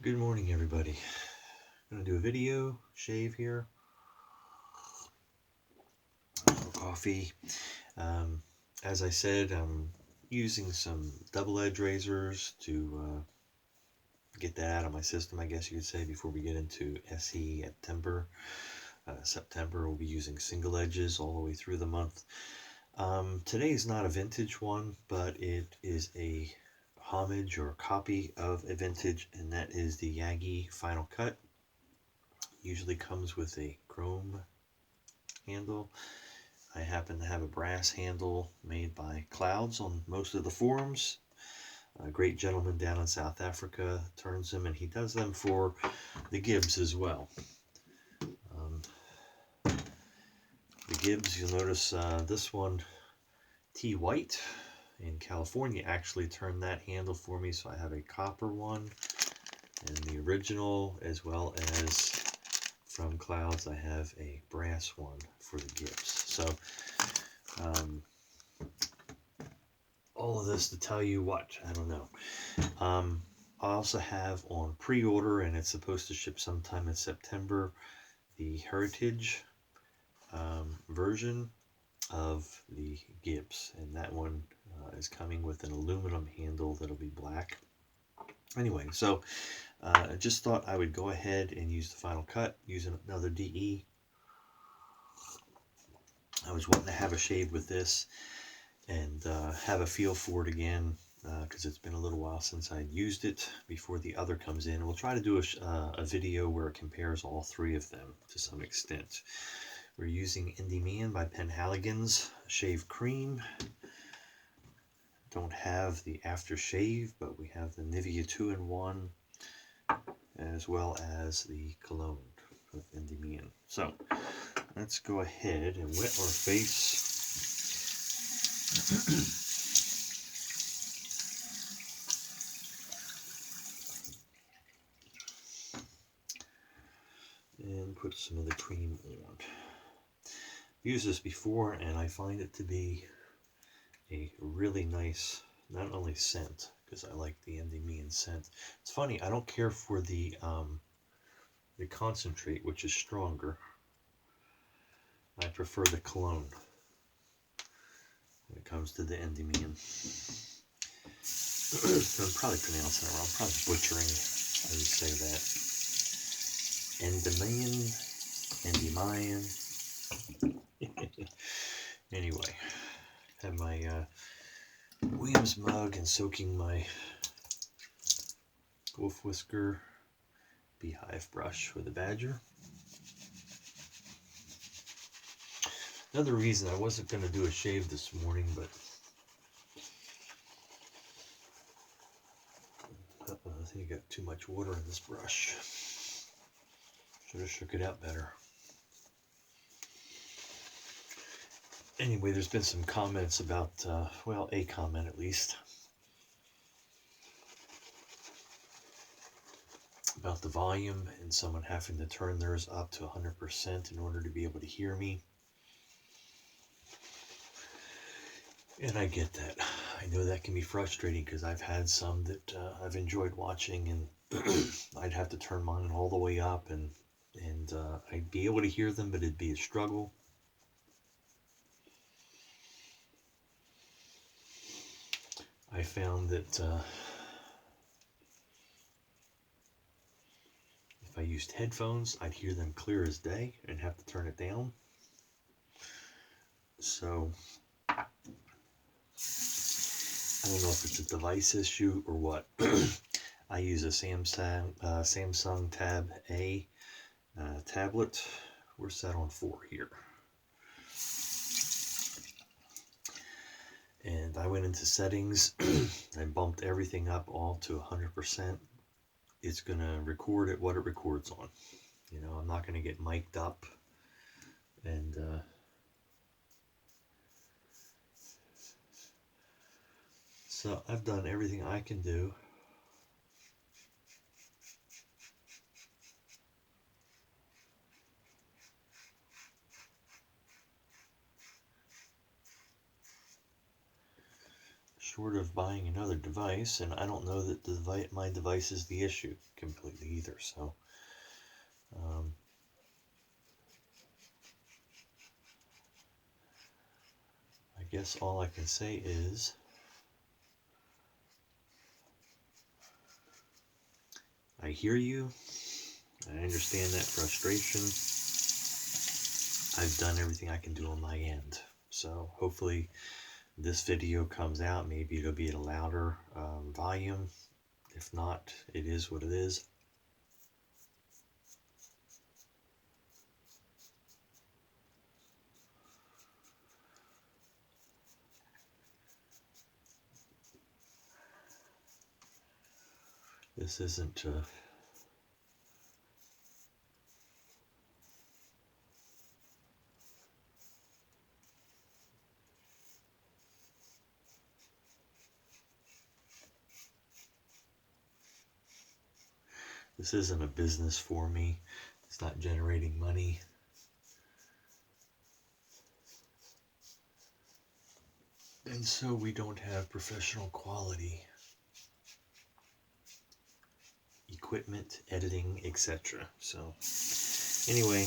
Good morning, everybody. I'm going to do a video shave here. Coffee. As I said, I'm using some double-edged razors to get that out of my system, I guess you could say, before we get into SE September. September, we'll be using single edges all the way through the month. Today is not a vintage one, but it is a homage or copy of a vintage, and that is the Yaqi Final Cut. Usually comes with a chrome handle. I happen to have a brass handle made by Clouds on most of the forums. A great gentleman down in South Africa turns them, and he does them for the Gibbs as well. The Gibbs, you'll notice this one, T White in California, actually turned that handle for me, so I have a copper one, and the original, as well as from Clouds, I have a brass one for the Gibbs. So all of this to tell you what, I don't know. I also have on pre-order, and it's supposed to ship sometime in September, the Heritage version of the Gibbs, and that one is coming with an aluminum handle that'll be black. Anyway, so I just thought I would go ahead and use the Final Cut using another DE. I was wanting to have a shave with this and have a feel for it again, because it's been a little while since I used it before the other comes in. We'll try to do a video where it compares all three of them to some extent. We're using Endymion by Penhaligon's Shave Cream. Don't have the aftershave, but we have the Nivea 2-in-1, as well as the Cologne of Endymion. So let's go ahead and wet our face. And put some of the cream on. I've used this before, and I find it to be a really nice, not only scent, because I like the Endymion scent. It's funny, I don't care for the concentrate, which is stronger. I prefer the Cologne when it comes to the Endymion. So I'm probably pronouncing it wrong. I'm probably butchering how you say that. Endymion. Anyway, have my Williams mug and soaking my wolf whisker Beehive brush with a badger. Another reason I wasn't going to do a shave this morning, but I think I got too much water in this brush. Should have shook it out better. Anyway, there's been some comments about, well, a comment at least, about the volume and someone having to turn theirs up to 100% in order to be able to hear me. And I get that. I know that can be frustrating because I've had some that I've enjoyed watching, and I'd have to turn mine all the way up, and I'd be able to hear them, but it'd be a struggle. I found that if I used headphones, I'd hear them clear as day and have to turn it down. So I don't know if it's a device issue or what. I use a Samsung Tab A tablet. We're set on 4 here. And I went into settings and bumped everything up all to 100%. It's going to record it what it records on. You know, I'm not going to get mic'd up. And so I've done everything I can do. short of buying another device, and I don't know that my device is the issue completely either. So I guess all I can say is I hear you. I understand that frustration. I've done everything I can do on my end. So hopefully this video comes out. Maybe it'll be at a louder volume. If not, it is what it is. This isn't this isn't a business for me. It's not generating money. And so we don't have professional quality equipment, editing, etc. So anyway,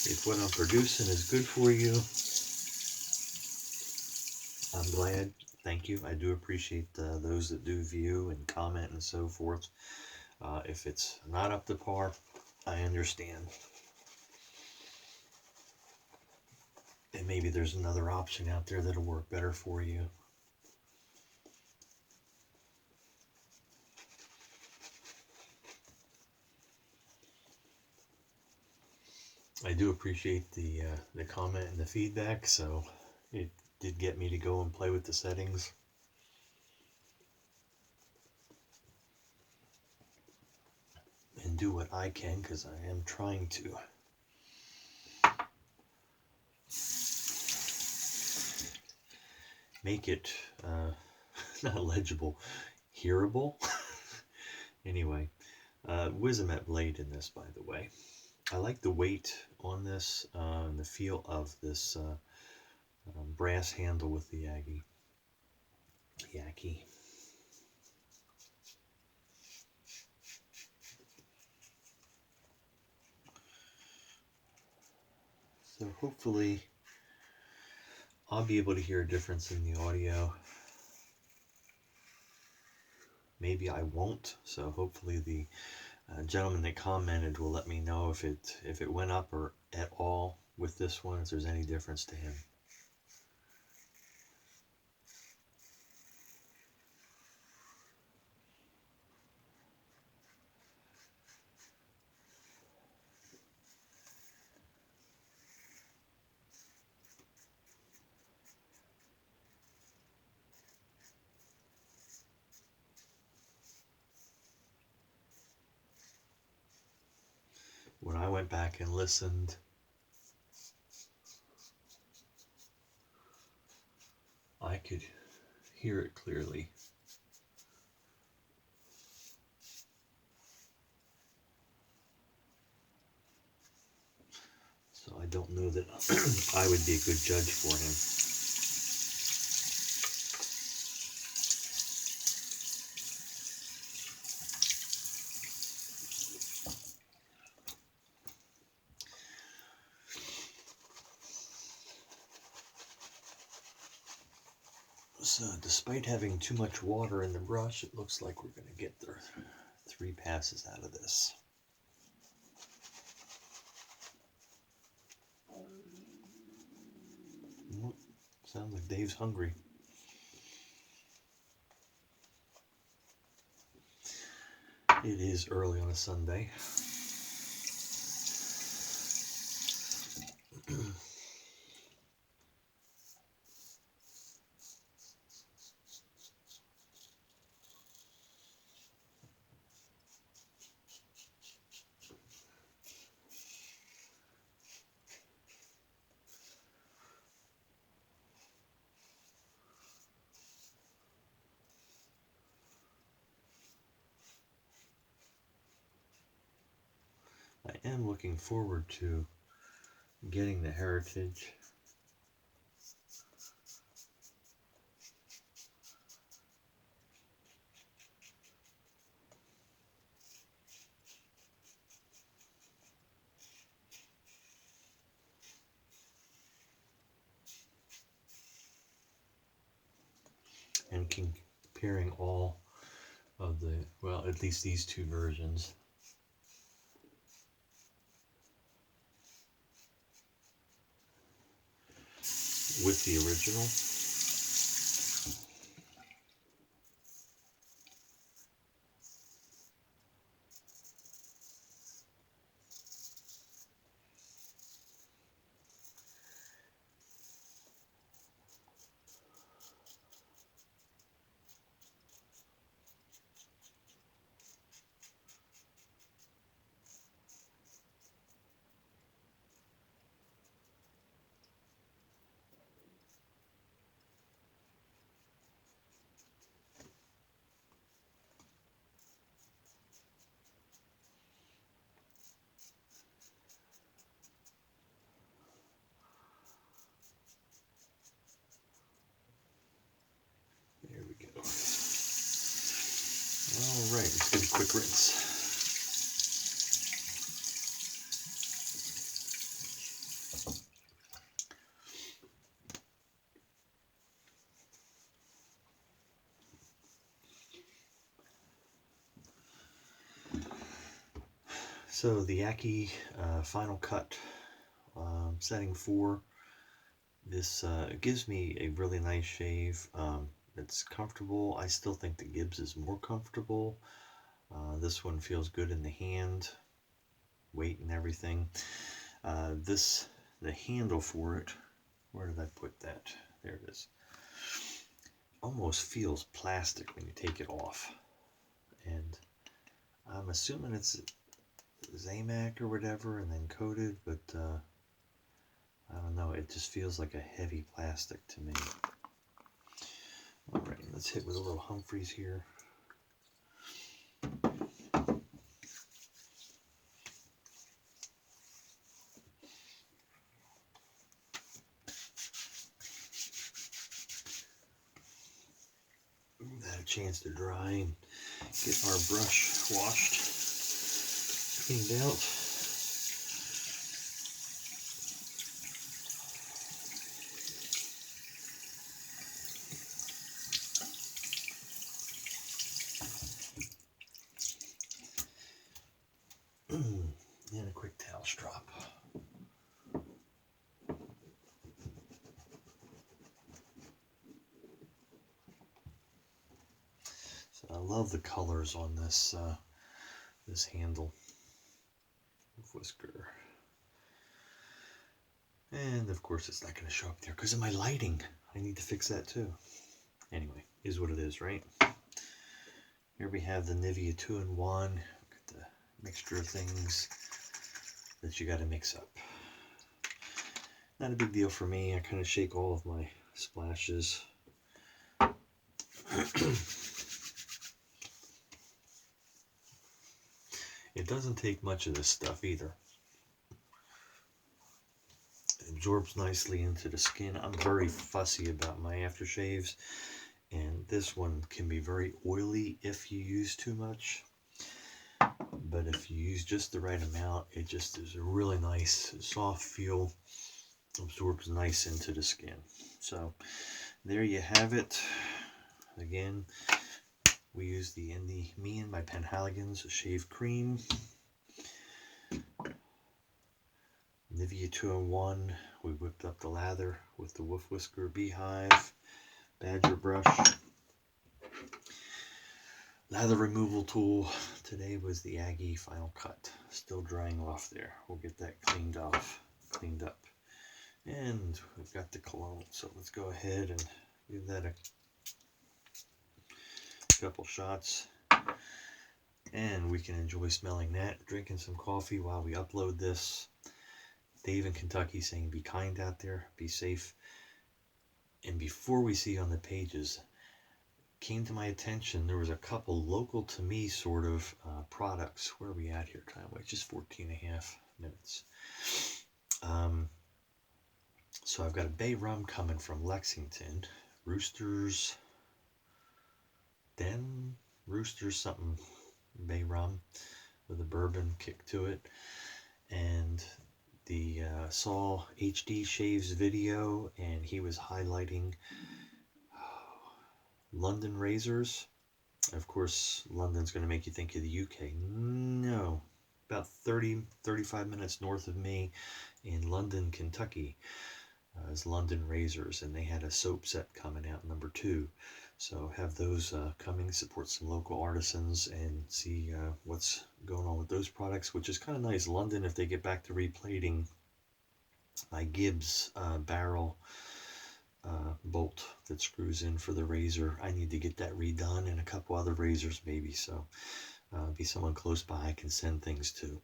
if what I'm producing is good for you, I'm glad. Thank you. I do appreciate those that do view and comment and so forth. If it's not up to par, I understand. And maybe there's another option out there that'll work better for you. I do appreciate the comment and the feedback, so it did get me to go and play with the settings. And do what I can, because I am trying to make it not legible, hearable. Anyway, Wizamet blade in this, by the way. I like the weight on this and the feel of this brass handle with the Yaqi. So hopefully I'll be able to hear a difference in the audio. Maybe I won't, so hopefully the gentleman that commented will let me know if it went up or at all with this one, if there's any difference to him. When I went back and listened, I could hear it clearly. So I don't know that I would be a good judge for him. So despite having too much water in the brush, it looks like we're going to get the 3 passes out of this. Sounds like Dave's hungry. It is early on a Sunday. I am looking forward to getting the Heritage when comparing all of the, well, at least these two versions. With the original. There we go. All right, let's get a quick rinse. So the Yaqi Final Cut setting 4. This gives me a really nice shave. It's comfortable. I still think the Gibbs is more comfortable. This one feels good in the hand, weight and everything. The handle for it, where did I put that? There it is. Almost feels plastic when you take it off. And I'm assuming it's Zamac or whatever and then coated, but I don't know, it just feels like a heavy plastic to me. Alright, let's hit with a little Humphreys here. Had a chance to dry and get our brush washed, cleaned out. And a quick towel strop. So I love the colors on this this handle of Whisker. And of course it's not going to show up there because of my lighting. I need to fix that too. Anyway, is what it is, right? Here we have the Nivea 2-in-1. Got the mixture of things that you got to mix up. Not a big deal for me. I kind of shake all of my splashes. It doesn't take much of this stuff either. It absorbs nicely into the skin. I'm very fussy about my aftershaves, and this one can be very oily if you use too much. But if you use just the right amount, it just is a really nice, soft feel. Absorbs nice into the skin. So there you have it. Again, we use the Endymion by Penhaligon's shave cream. Nivea 2-in-1. We whipped up the lather with the Whisker Beehive Badger brush. Lather removal tool. Today was the Yaqi Final Cut. Still drying off there. We'll get that cleaned up. And we've got the Cologne. So let's go ahead and give that a couple shots. And we can enjoy smelling that, drinking some coffee while we upload this. Dave in Kentucky saying, be kind out there, be safe. And before we see on the pages, came to my attention, there was a couple local to me sort of products. Where are we at here time? Wait, just 14.5 minutes. So I've got a bay rum coming from Lexington. Roosters something bay rum with a bourbon kick to it. And the saw HD Shaves video, and he was highlighting London razors. Of course, London's going to make you think of the UK. No, about 35 minutes north of me in London, Kentucky, is London Razors, and they had a soap set coming out, #2. So have those coming, support some local artisans, and see what's going on with those products, which is kind of nice. London, if they get back to replating my Gibbs barrel bolt that screws in for the razor, I need to get that redone, and a couple other razors maybe. So be someone close by I can send things to.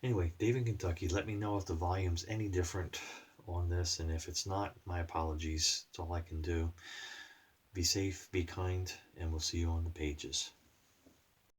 Anyway, Dave in Kentucky, let me know if the volume's any different on this, and if it's not, my apologies. It's all I can do. Be safe, be kind, and we'll see you on the pages.